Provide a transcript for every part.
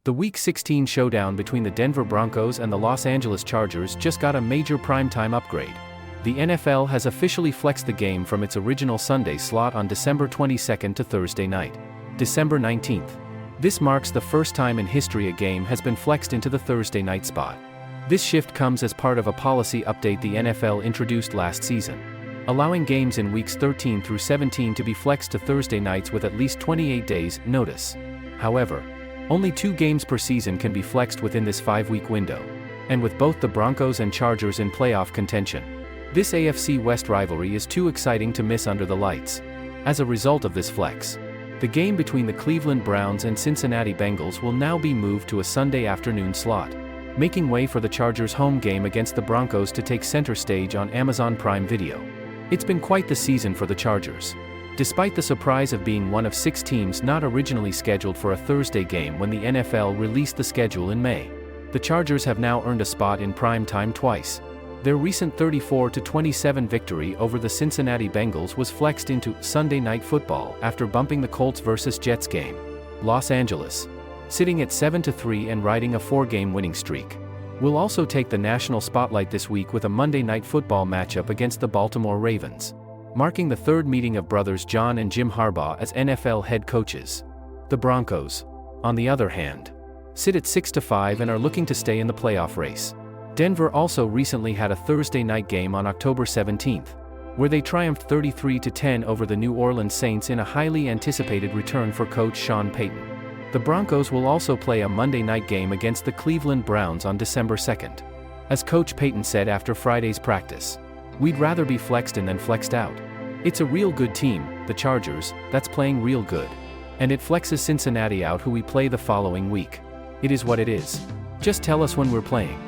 The Week 16 showdown between the Denver Broncos and the Los Angeles Chargers just got a major primetime upgrade. The NFL has officially flexed the game from its original Sunday slot on December 22nd to Thursday night, December 19th. This marks the first time in history a game has been flexed into the Thursday night spot. This shift comes as part of a policy update the NFL introduced last season, allowing games in weeks 13 through 17 to be flexed to Thursday nights with at least 28 days' notice. However, only 2 games per season can be flexed within this 5-week window, and with both the Broncos and Chargers in playoff contention, this AFC West rivalry is too exciting to miss under the lights. As a result of this flex, the game between the Cleveland Browns and Cincinnati Bengals will now be moved to a Sunday afternoon slot, making way for the Chargers' home game against the Broncos to take center stage on Amazon Prime Video. It's been quite the season for the Chargers. Despite the surprise of being one of 6 teams not originally scheduled for a Thursday game when the NFL released the schedule in May, the Chargers have now earned a spot in prime time twice. Their recent 34-27 victory over the Cincinnati Bengals was flexed into Sunday Night Football after bumping the Colts vs. Jets game. Los Angeles, sitting at 7-3 and riding a 4-game winning streak, will also take the national spotlight this week with a Monday Night Football matchup against the Baltimore Ravens, marking the 3rd meeting of brothers John and Jim Harbaugh as NFL head coaches. The Broncos, on the other hand, sit at 6-5 and are looking to stay in the playoff race. Denver also recently had a Thursday night game on October 17th, where they triumphed 33-10 over the New Orleans Saints in a highly anticipated return for coach Sean Payton. The Broncos will also play a Monday night game against the Cleveland Browns on December 2nd. As Coach Payton said after Friday's practice, "We'd rather be flexed in than flexed out. It's a real good team, the Chargers, that's playing real good. And it flexes Cincinnati out, who we play the following week. It is what it is. Just tell us when we're playing."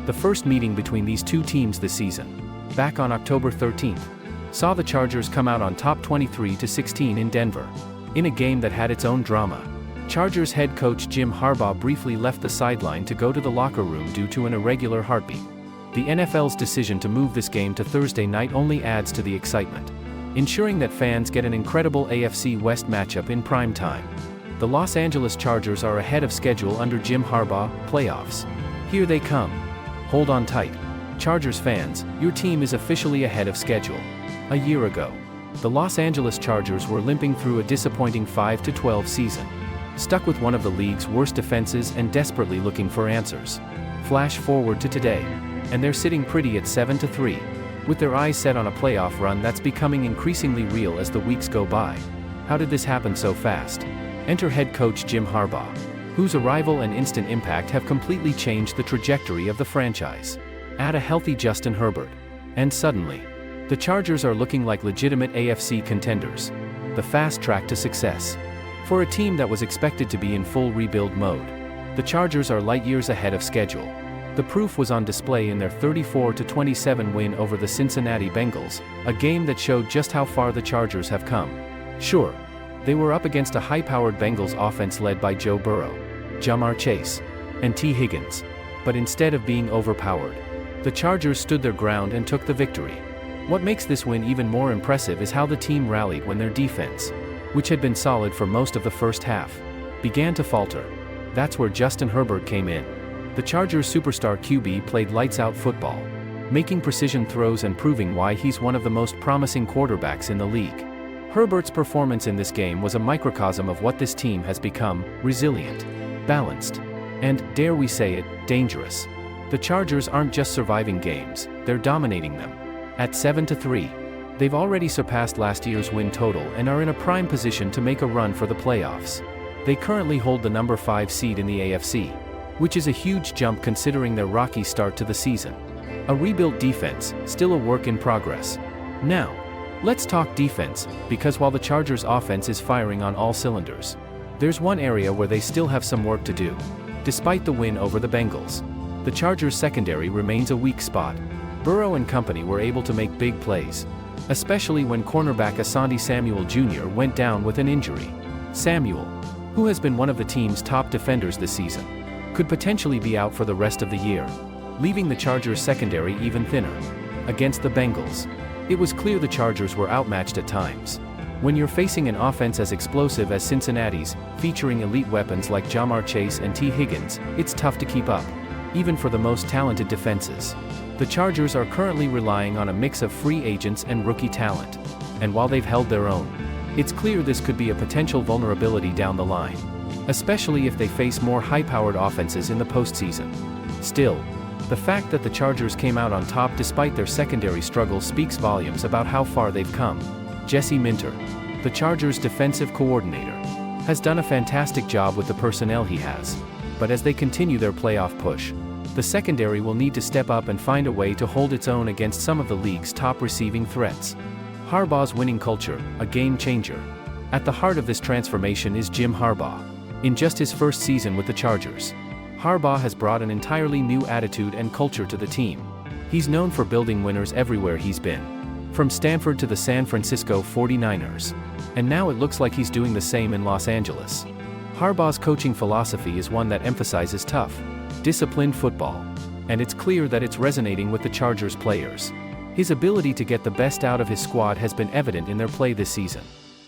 The first meeting between these 2 teams this season, back on October 13th, saw the Chargers come out on top 23-16 in Denver, in a game that had its own drama. Chargers head coach Jim Harbaugh briefly left the sideline to go to the locker room due to an irregular heartbeat. The NFL's decision to move this game to Thursday night only adds to the excitement, ensuring that fans get an incredible AFC West matchup in prime time. The Los Angeles Chargers are ahead of schedule under Jim Harbaugh. Playoffs. Here they come. Hold on tight. Chargers fans, your team is officially ahead of schedule. A year ago, the Los Angeles Chargers were limping through a disappointing 5-12 season, stuck with one of the league's worst defenses and desperately looking for answers. Flash forward to today, and they're sitting pretty at 7-3, with their eyes set on a playoff run that's becoming increasingly real as the weeks go by. How did this happen so fast? Enter head coach Jim Harbaugh, whose arrival and instant impact have completely changed the trajectory of the franchise. Add a healthy Justin Herbert, and suddenly, the Chargers are looking like legitimate AFC contenders. The fast track to success. For a team that was expected to be in full rebuild mode, the Chargers are light years ahead of schedule. The proof was on display in their 34-27 win over the Cincinnati Bengals, a game that showed just how far the Chargers have come. Sure, they were up against a high-powered Bengals offense led by Joe Burrow, Ja'Marr Chase, and T. Higgins, but instead of being overpowered, the Chargers stood their ground and took the victory. What makes this win even more impressive is how the team rallied when their defense, which had been solid for most of the first half, began to falter. That's where Justin Herbert came in. The Chargers' superstar QB played lights-out football, making precision throws and proving why he's one of the most promising quarterbacks in the league. Herbert's performance in this game was a microcosm of what this team has become: resilient, balanced, and, dare we say it, dangerous. The Chargers aren't just surviving games, they're dominating them. At 7-3, they've already surpassed last year's win total and are in a prime position to make a run for the playoffs. They currently hold the number 5 seed in the AFC, which is a huge jump considering their rocky start to the season. A rebuilt defense, still a work in progress. Now, let's talk defense, because while the Chargers' offense is firing on all cylinders, there's one area where they still have some work to do. Despite the win over the Bengals, the Chargers' secondary remains a weak spot. Burrow and company were able to make big plays, especially when cornerback Asante Samuel Jr. went down with an injury. Samuel, who has been one of the team's top defenders this season, could potentially be out for the rest of the year, leaving the Chargers' secondary even thinner. Against the Bengals, it was clear the Chargers were outmatched at times. When you're facing an offense as explosive as Cincinnati's, featuring elite weapons like Jamar Chase and T. Higgins, it's tough to keep up, even for the most talented defenses. The Chargers are currently relying on a mix of free agents and rookie talent. And while they've held their own, it's clear this could be a potential vulnerability down the line, especially if they face more high-powered offenses in the postseason. Still, the fact that the Chargers came out on top despite their secondary struggles speaks volumes about how far they've come. Jesse Minter, the Chargers' defensive coordinator, has done a fantastic job with the personnel he has, but as they continue their playoff push, the secondary will need to step up and find a way to hold its own against some of the league's top receiving threats. Harbaugh's winning culture, a game changer. At the heart of this transformation is Jim Harbaugh. In just his first season with the Chargers, Harbaugh has brought an entirely new attitude and culture to the team. He's known for building winners everywhere he's been, from Stanford to the San Francisco 49ers. And now it looks like he's doing the same in Los Angeles. Harbaugh's coaching philosophy is one that emphasizes tough, disciplined football, and it's clear that it's resonating with the Chargers players. His ability to get the best out of his squad has been evident in their play this season.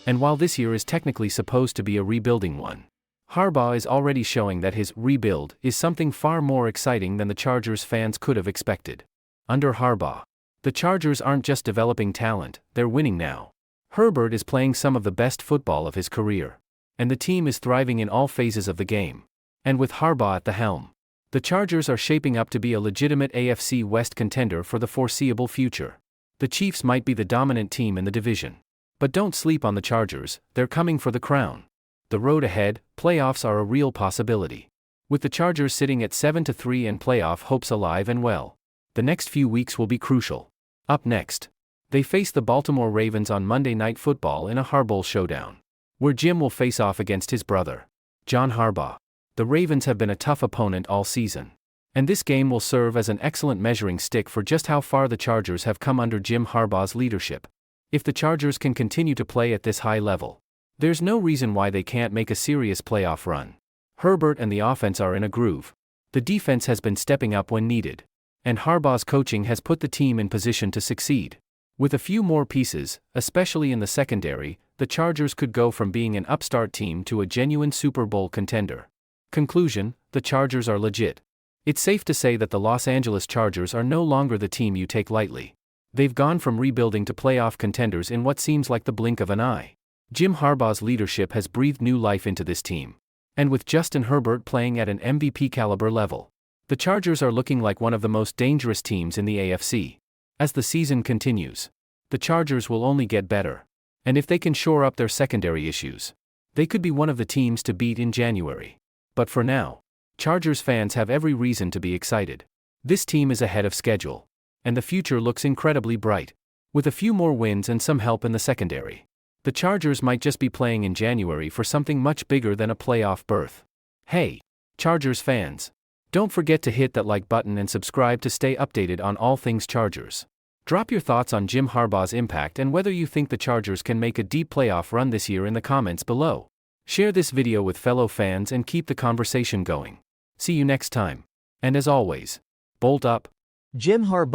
And while this year is technically supposed to be a rebuilding one, Harbaugh is already showing that his rebuild is something far more exciting than the Chargers fans could have expected. Under Harbaugh, the Chargers aren't just developing talent, they're winning now. Herbert is playing some of the best football of his career, and the team is thriving in all phases of the game. And with Harbaugh at the helm, the Chargers are shaping up to be a legitimate AFC West contender for the foreseeable future. The Chiefs might be the dominant team in the division, but don't sleep on the Chargers, they're coming for the crown. The road ahead, playoffs are a real possibility. With the Chargers sitting at 7-3 and playoff hopes alive and well, the next few weeks will be crucial. Up next, they face the Baltimore Ravens on Monday Night Football in a Harbaugh showdown, where Jim will face off against his brother, John Harbaugh. The Ravens have been a tough opponent all season, and this game will serve as an excellent measuring stick for just how far the Chargers have come under Jim Harbaugh's leadership. If the Chargers can continue to play at this high level, there's no reason why they can't make a serious playoff run. Herbert and the offense are in a groove. The defense has been stepping up when needed, and Harbaugh's coaching has put the team in position to succeed. With a few more pieces, especially in the secondary, the Chargers could go from being an upstart team to a genuine Super Bowl contender. Conclusion: the Chargers are legit. It's safe to say that the Los Angeles Chargers are no longer the team you take lightly. They've gone from rebuilding to playoff contenders in what seems like the blink of an eye. Jim Harbaugh's leadership has breathed new life into this team. And with Justin Herbert playing at an MVP caliber level, the Chargers are looking like one of the most dangerous teams in the AFC. As the season continues, the Chargers will only get better. And if they can shore up their secondary issues, they could be one of the teams to beat in January. But for now, Chargers fans have every reason to be excited. This team is ahead of schedule, and the future looks incredibly bright. With a few more wins and some help in the secondary, the Chargers might just be playing in January for something much bigger than a playoff berth. Hey, Chargers fans, don't forget to hit that like button and subscribe to stay updated on all things Chargers. Drop your thoughts on Jim Harbaugh's impact and whether you think the Chargers can make a deep playoff run this year in the comments below. Share this video with fellow fans and keep the conversation going. See you next time. And as always, bolt up. Jim Harbaugh.